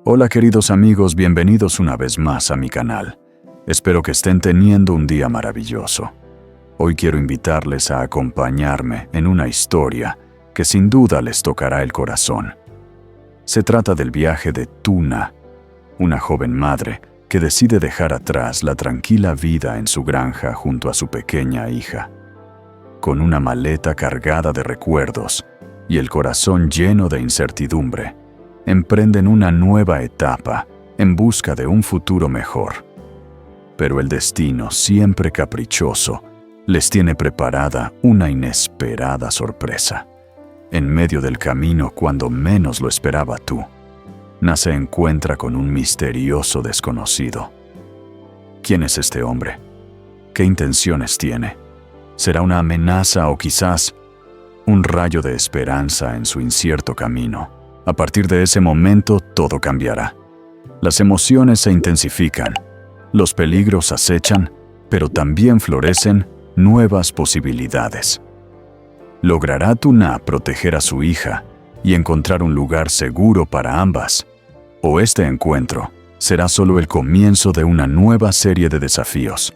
Hola queridos amigos, bienvenidos una vez más a mi canal. Espero que estén teniendo un día maravilloso. Hoy quiero invitarles a acompañarme en una historia que sin duda les tocará el corazón. Se trata del viaje de Tuna, una joven madre que decide dejar atrás la tranquila vida en su granja junto a su pequeña hija. Con una maleta cargada de recuerdos y el corazón lleno de incertidumbre, emprenden una nueva etapa en busca de un futuro mejor. Pero el destino, siempre caprichoso, les tiene preparada una inesperada sorpresa. En medio del camino, cuando menos lo esperaba Tuna se encuentra con un misterioso desconocido. ¿Quién es este hombre? ¿Qué intenciones tiene? ¿Será una amenaza o quizás un rayo de esperanza en su incierto camino? A partir de ese momento, todo cambiará. Las emociones se intensifican, los peligros acechan, pero también florecen nuevas posibilidades. ¿Logrará Tuna proteger a su hija y encontrar un lugar seguro para ambas? ¿O este encuentro será solo el comienzo de una nueva serie de desafíos?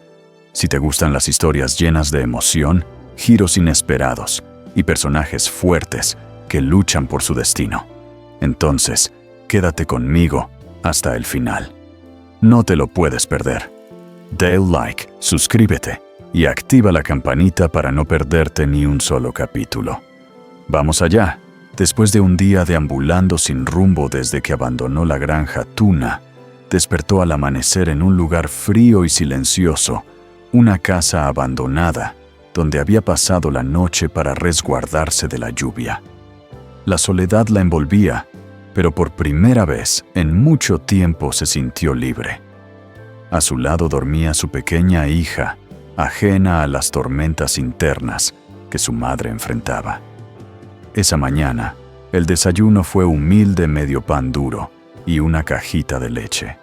Si te gustan las historias llenas de emoción, giros inesperados y personajes fuertes que luchan por su destino, entonces quédate conmigo hasta el final. No te lo puedes perder. Dale like, suscríbete y activa la campanita para no perderte ni un solo capítulo. ¡Vamos allá! Después de un día deambulando sin rumbo desde que abandonó la granja, Tuna despertó al amanecer en un lugar frío y silencioso, una casa abandonada, donde había pasado la noche para resguardarse de la lluvia. La soledad la envolvía, pero por primera vez en mucho tiempo se sintió libre. A su lado dormía su pequeña hija, ajena a las tormentas internas que su madre enfrentaba. Esa mañana, el desayuno fue humilde medio pan duro y una cajita de leche.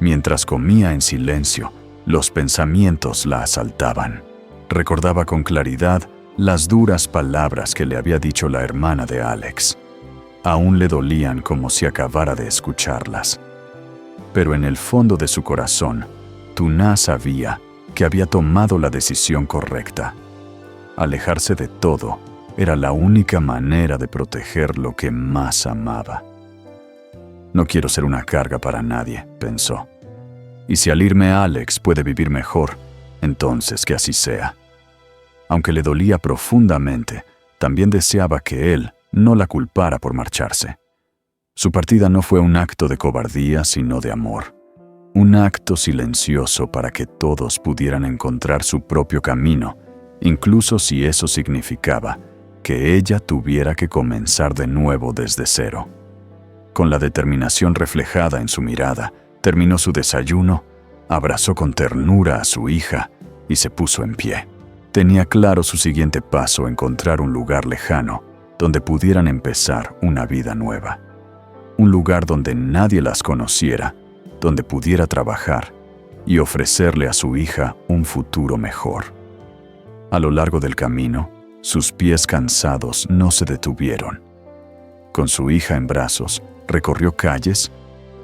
Mientras comía en silencio, los pensamientos la asaltaban. Recordaba con claridad las duras palabras que le había dicho la hermana de Alex. Aún le dolían como si acabara de escucharlas. Pero en el fondo de su corazón, Tuna sabía que había tomado la decisión correcta. Alejarse de todo era la única manera de proteger lo que más amaba. No quiero ser una carga para nadie, pensó. Y si al irme Alex puede vivir mejor, entonces que así sea. Aunque le dolía profundamente, también deseaba que él no la culpara por marcharse. Su partida no fue un acto de cobardía, sino de amor. Un acto silencioso para que todos pudieran encontrar su propio camino, incluso si eso significaba que ella tuviera que comenzar de nuevo desde cero. Con la determinación reflejada en su mirada, terminó su desayuno, abrazó con ternura a su hija y se puso en pie. Tenía claro su siguiente paso: encontrar un lugar lejano donde pudieran empezar una vida nueva. Un lugar donde nadie las conociera, donde pudiera trabajar y ofrecerle a su hija un futuro mejor. A lo largo del camino, sus pies cansados no se detuvieron. Con su hija en brazos, recorrió calles,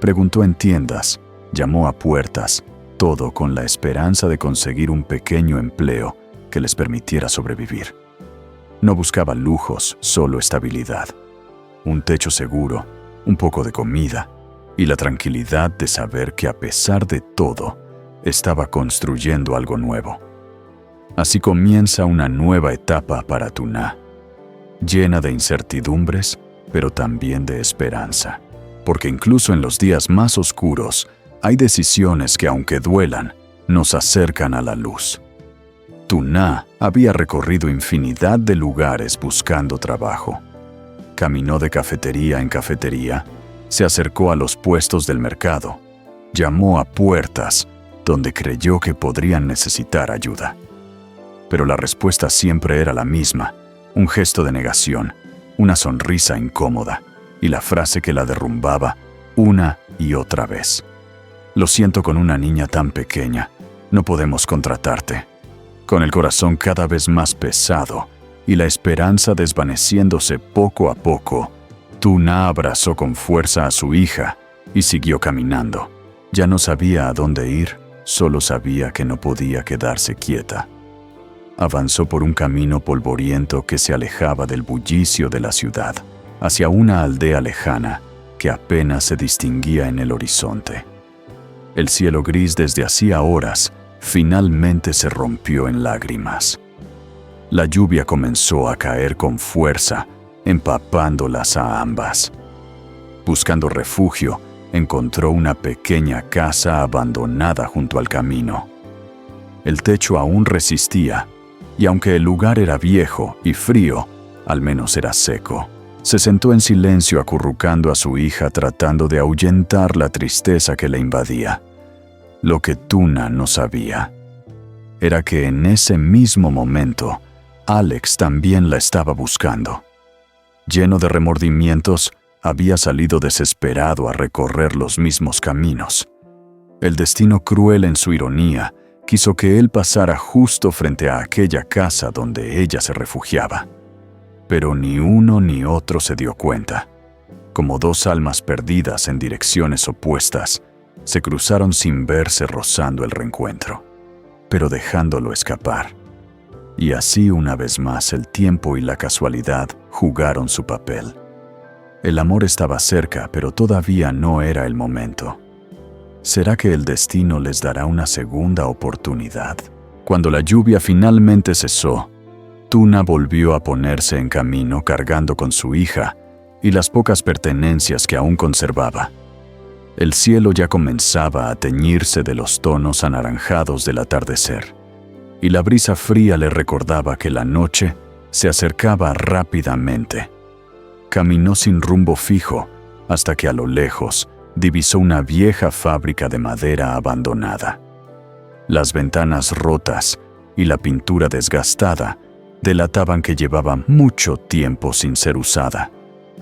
preguntó en tiendas, llamó a puertas, todo con la esperanza de conseguir un pequeño empleo que les permitiera sobrevivir. No buscaba lujos, solo estabilidad. Un techo seguro, un poco de comida y la tranquilidad de saber que a pesar de todo, estaba construyendo algo nuevo. Así comienza una nueva etapa para Tuna, llena de incertidumbres, pero también de esperanza. Porque incluso en los días más oscuros, hay decisiones que, aunque duelan, nos acercan a la luz. Tuna había recorrido infinidad de lugares buscando trabajo. Caminó de cafetería en cafetería, se acercó a los puestos del mercado, llamó a puertas donde creyó que podrían necesitar ayuda. Pero la respuesta siempre era la misma: un gesto de negación, una sonrisa incómoda y la frase que la derrumbaba una y otra vez. Lo siento, con una niña tan pequeña, no podemos contratarte. Con el corazón cada vez más pesado y la esperanza desvaneciéndose poco a poco, Tuna abrazó con fuerza a su hija y siguió caminando. Ya no sabía a dónde ir, solo sabía que no podía quedarse quieta. Avanzó por un camino polvoriento que se alejaba del bullicio de la ciudad, hacia una aldea lejana que apenas se distinguía en el horizonte. El cielo gris desde hacía horas finalmente se rompió en lágrimas. La lluvia comenzó a caer con fuerza, empapándolas a ambas. Buscando refugio, encontró una pequeña casa abandonada junto al camino. El techo aún resistía, y aunque el lugar era viejo y frío, al menos era seco. Se sentó en silencio acurrucando a su hija tratando de ahuyentar la tristeza que le invadía. Lo que Tuna no sabía era que en ese mismo momento, Alex también la estaba buscando. Lleno de remordimientos, había salido desesperado a recorrer los mismos caminos. El destino cruel en su ironía quiso que él pasara justo frente a aquella casa donde ella se refugiaba. Pero ni uno ni otro se dio cuenta. Como dos almas perdidas en direcciones opuestas, se cruzaron sin verse rozando el reencuentro, pero dejándolo escapar. Y así una vez más el tiempo y la casualidad jugaron su papel. El amor estaba cerca, pero todavía no era el momento. ¿Será que el destino les dará una segunda oportunidad? Cuando la lluvia finalmente cesó, Tuna volvió a ponerse en camino cargando con su hija y las pocas pertenencias que aún conservaba. El cielo ya comenzaba a teñirse de los tonos anaranjados del atardecer, y la brisa fría le recordaba que la noche se acercaba rápidamente. Caminó sin rumbo fijo hasta que a lo lejos divisó una vieja fábrica de madera abandonada. Las ventanas rotas y la pintura desgastada delataban que llevaba mucho tiempo sin ser usada,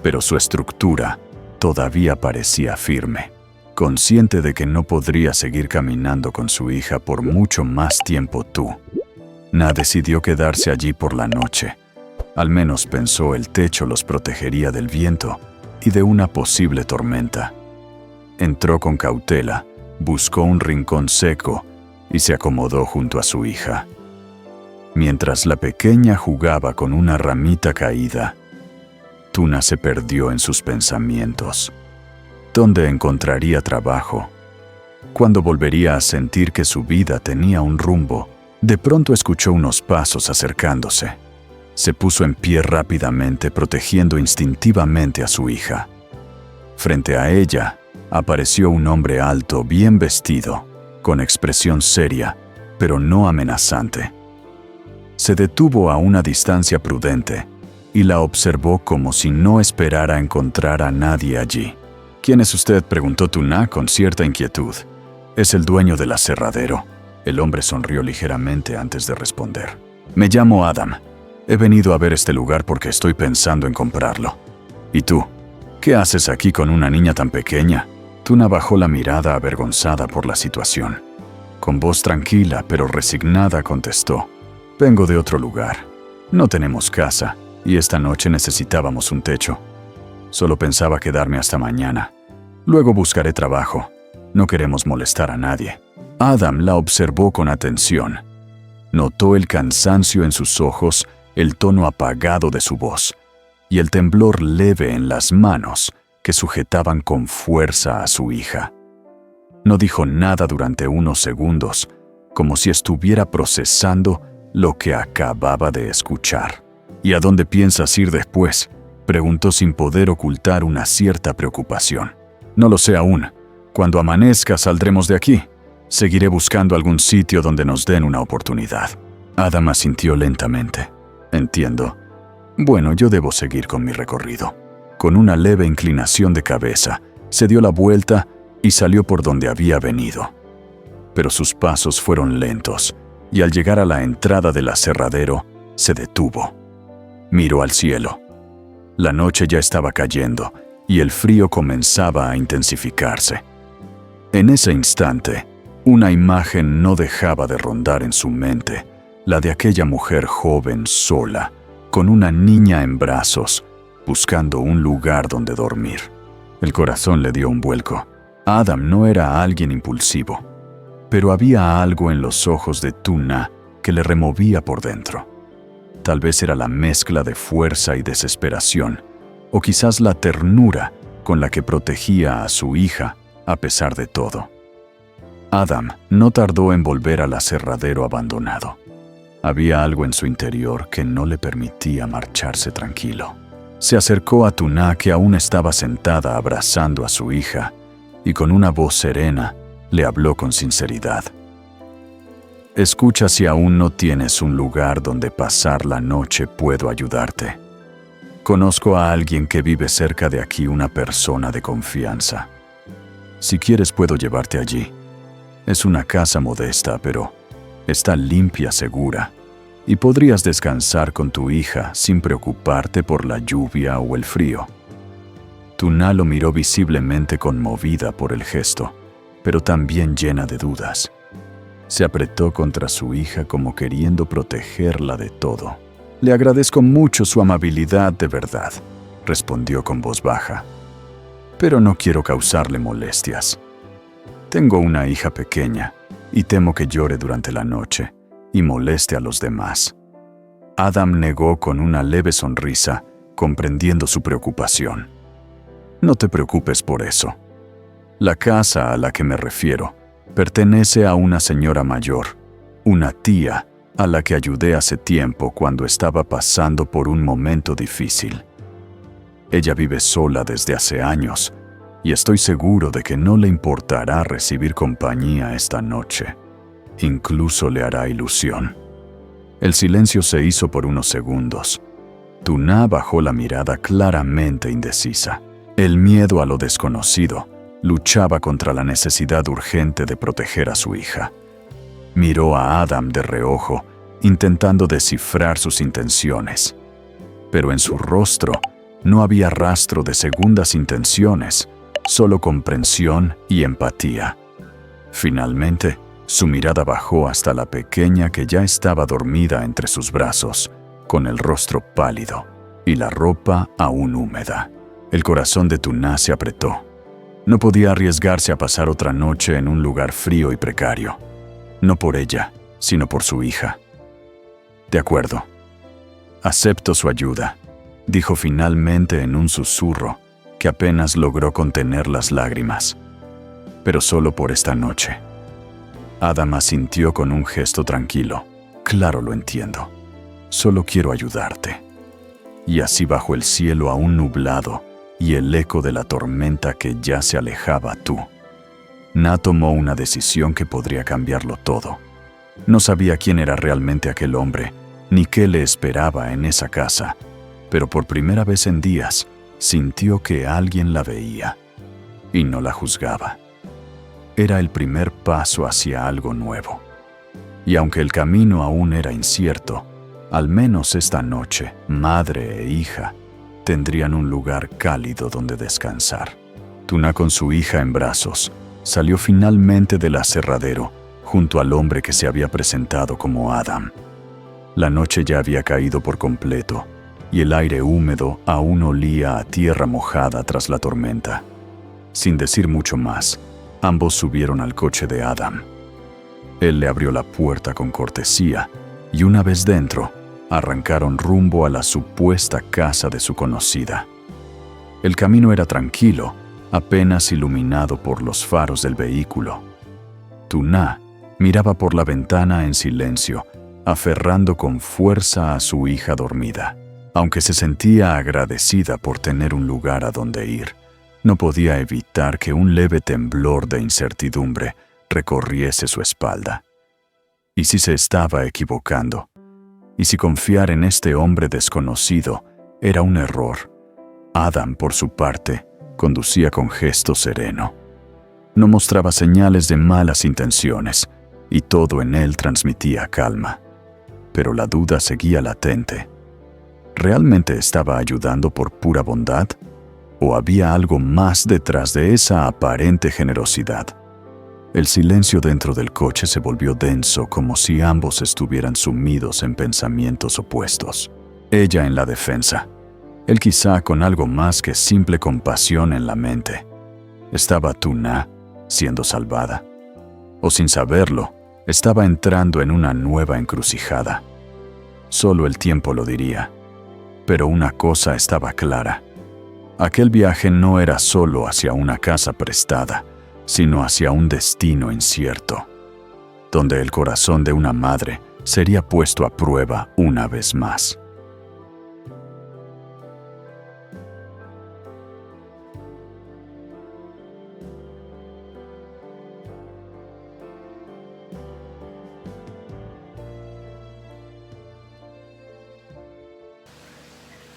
pero su estructura todavía parecía firme. Consciente de que no podría seguir caminando con su hija por mucho más tiempo, Tuna decidió quedarse allí por la noche. Al menos pensó el techo los protegería del viento y de una posible tormenta. Entró con cautela, buscó un rincón seco y se acomodó junto a su hija. Mientras la pequeña jugaba con una ramita caída, Tuna se perdió en sus pensamientos. ¿Dónde encontraría trabajo? ¿Cuándo volvería a sentir que su vida tenía un rumbo? De pronto escuchó unos pasos acercándose. Se puso en pie rápidamente, protegiendo instintivamente a su hija. Frente a ella, apareció un hombre alto, bien vestido, con expresión seria, pero no amenazante. Se detuvo a una distancia prudente y la observó como si no esperara encontrar a nadie allí. «¿Quién es usted?», preguntó Tuna con cierta inquietud. «Es el dueño del aserradero». El hombre sonrió ligeramente antes de responder. «Me llamo Adam. He venido a ver este lugar porque estoy pensando en comprarlo». «¿Y tú? ¿Qué haces aquí con una niña tan pequeña?». Tuna bajó la mirada avergonzada por la situación. Con voz tranquila pero resignada contestó: «Vengo de otro lugar. No tenemos casa y esta noche necesitábamos un techo. Solo pensaba quedarme hasta mañana. Luego buscaré trabajo. No queremos molestar a nadie». Adam la observó con atención. Notó el cansancio en sus ojos, el tono apagado de su voz y el temblor leve en las manos que sujetaban con fuerza a su hija. No dijo nada durante unos segundos, como si estuviera procesando lo que acababa de escuchar. «¿Y a dónde piensas ir después?», preguntó sin poder ocultar una cierta preocupación. «No lo sé aún. Cuando amanezca saldremos de aquí. Seguiré buscando algún sitio donde nos den una oportunidad». Adam asintió lentamente. «Entiendo. Bueno, yo debo seguir con mi recorrido». Con una leve inclinación de cabeza, se dio la vuelta y salió por donde había venido. Pero sus pasos fueron lentos, y al llegar a la entrada del aserradero, se detuvo. Miró al cielo. La noche ya estaba cayendo, y el frío comenzaba a intensificarse. En ese instante, una imagen no dejaba de rondar en su mente, la de aquella mujer joven sola, con una niña en brazos, buscando un lugar donde dormir. El corazón le dio un vuelco. Adam no era alguien impulsivo, pero había algo en los ojos de Tuna que le removía por dentro. Tal vez era la mezcla de fuerza y desesperación, o quizás la ternura con la que protegía a su hija a pesar de todo. Adam no tardó en volver al aserradero abandonado. Había algo en su interior que no le permitía marcharse tranquilo. Se acercó a Tuna, que aún estaba sentada abrazando a su hija, y con una voz serena le habló con sinceridad. «Escucha, si aún no tienes un lugar donde pasar la noche, puedo ayudarte. Conozco a alguien que vive cerca de aquí, una persona de confianza. Si quieres, puedo llevarte allí. Es una casa modesta, pero está limpia, segura, y podrías descansar con tu hija sin preocuparte por la lluvia o el frío». Tuna lo miró, visiblemente conmovida por el gesto, pero también llena de dudas. Se apretó contra su hija como queriendo protegerla de todo. «Le agradezco mucho su amabilidad, de verdad», respondió con voz baja. «Pero no quiero causarle molestias. Tengo una hija pequeña y temo que llore durante la noche y moleste a los demás». Adam negó con una leve sonrisa, comprendiendo su preocupación. «No te preocupes por eso. La casa a la que me refiero pertenece a una señora mayor, una tía a la que ayudé hace tiempo cuando estaba pasando por un momento difícil. Ella vive sola desde hace años y estoy seguro de que no le importará recibir compañía esta noche. Incluso le hará ilusión». El silencio se hizo por unos segundos. Tuna bajó la mirada, claramente indecisa. El miedo a lo desconocido luchaba contra la necesidad urgente de proteger a su hija. Miró a Adam de reojo, intentando descifrar sus intenciones. Pero en su rostro no había rastro de segundas intenciones, solo comprensión y empatía. Finalmente, su mirada bajó hasta la pequeña que ya estaba dormida entre sus brazos, con el rostro pálido y la ropa aún húmeda. El corazón de Tuna se apretó. No podía arriesgarse a pasar otra noche en un lugar frío y precario. No por ella, sino por su hija. «De acuerdo. Acepto su ayuda», dijo finalmente en un susurro que apenas logró contener las lágrimas. «Pero solo por esta noche». Adam asintió con un gesto tranquilo. «Claro, lo entiendo. Solo quiero ayudarte». Y así, bajo el cielo aún nublado y el eco de la tormenta que ya se alejaba, Tuna tomó una decisión que podría cambiarlo todo. No sabía quién era realmente aquel hombre, ni qué le esperaba en esa casa, pero por primera vez en días sintió que alguien la veía y no la juzgaba. Era el primer paso hacia algo nuevo. Y aunque el camino aún era incierto, al menos esta noche, madre e hija tendrían un lugar cálido donde descansar. Tuna, con su hija en brazos, salió finalmente del aserradero junto al hombre que se había presentado como Adam. La noche ya había caído por completo y el aire húmedo aún olía a tierra mojada tras la tormenta. Sin decir mucho más, ambos subieron al coche de Adam. Él le abrió la puerta con cortesía y, una vez dentro, arrancaron rumbo a la supuesta casa de su conocida. El camino era tranquilo, apenas iluminado por los faros del vehículo. Tuna miraba por la ventana en silencio, aferrando con fuerza a su hija dormida. Aunque se sentía agradecida por tener un lugar a donde ir, no podía evitar que un leve temblor de incertidumbre recorriese su espalda. ¿Y si se estaba equivocando? ¿Y si confiar en este hombre desconocido era un error? Adam, por su parte, conducía con gesto sereno. No mostraba señales de malas intenciones, y todo en él transmitía calma. Pero la duda seguía latente. ¿Realmente estaba ayudando por pura bondad? ¿O había algo más detrás de esa aparente generosidad? El silencio dentro del coche se volvió denso, como si ambos estuvieran sumidos en pensamientos opuestos. Ella en la defensa, él quizá con algo más que simple compasión en la mente. Estaba Tuna, siendo salvada. O sin saberlo, estaba entrando en una nueva encrucijada. Solo el tiempo lo diría. Pero una cosa estaba clara. Aquel viaje no era solo hacia una casa prestada, sino hacia un destino incierto, donde el corazón de una madre sería puesto a prueba una vez más.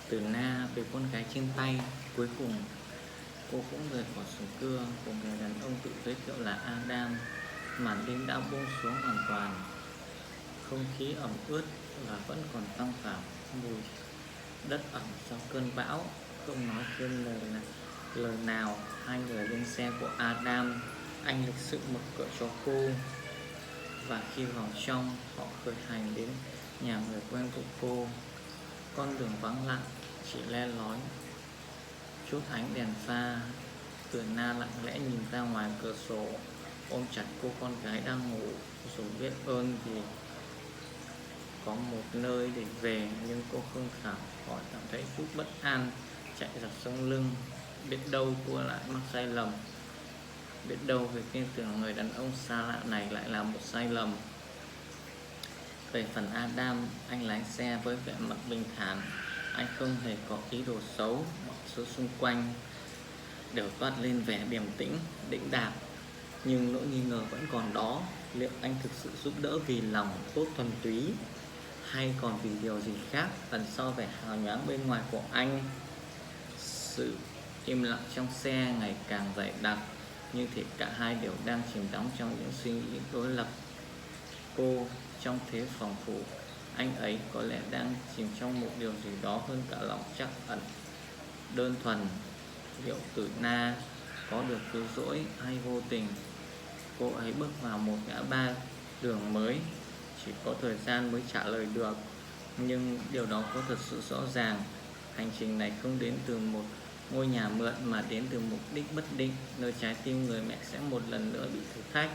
Từ Na về con gái trên tay, cuối cùng cô cũng rời khỏi xưởng cưa của người đàn ông tự giới thiệu là Adam. Màn đêm đã buông xuống hoàn toàn, không khí ẩm ướt và vẫn còn thoang thoảng mùi đất ẩm sau cơn bão. Không nói thêm lời nào, hai người lên xe của Adam. Anh lịch sự mở cửa cho cô, và khi vào trong, họ khởi hành đến nhà người quen của cô. Con đường vắng lặng, chỉ le lói chút ánh đèn pha. Từ Na lặng lẽ nhìn ra ngoài cửa sổ, ôm chặt cô con gái đang ngủ, dù biết ơn vì có một nơi để về, nhưng cô không khỏi cảm thấy chút bất an, chạy dọc sống lưng. Biết đâu cô lại mắc sai lầm, biết đâu việc tin tưởng người đàn ông xa lạ này lại là một sai lầm. Về phần Adam, anh lái xe với vẻ mặt bình thản. Anh không hề có ý đồ xấu, mọi thứ xung quanh đều toát lên vẻ điềm tĩnh, đĩnh đạc. Nhưng nỗi nghi ngờ vẫn còn đó. Liệu anh thực sự giúp đỡ vì lòng tốt thuần túy, hay còn vì điều gì khác ẩn sau vẻ hào nhoáng bên ngoài của anh? Sự im lặng trong xe ngày càng dày đặc, như thể cả hai đều đang chìm đắm trong những suy nghĩ đối lập. Cô trong thế phòng thủ, anh ấy có lẽ đang chìm trong một điều gì đó hơn cả lòng trắc ẩn đơn thuần. Liệu Tử Na có được cứu rỗi hay vô tình? Cô ấy bước vào một ngã ba đường mới, chỉ có thời gian mới trả lời được. Nhưng điều đó có thật sự rõ ràng. Hành trình này không đến từ một ngôi nhà mượn, mà đến từ mục đích bất định, nơi trái tim người mẹ sẽ một lần nữa bị thử thách.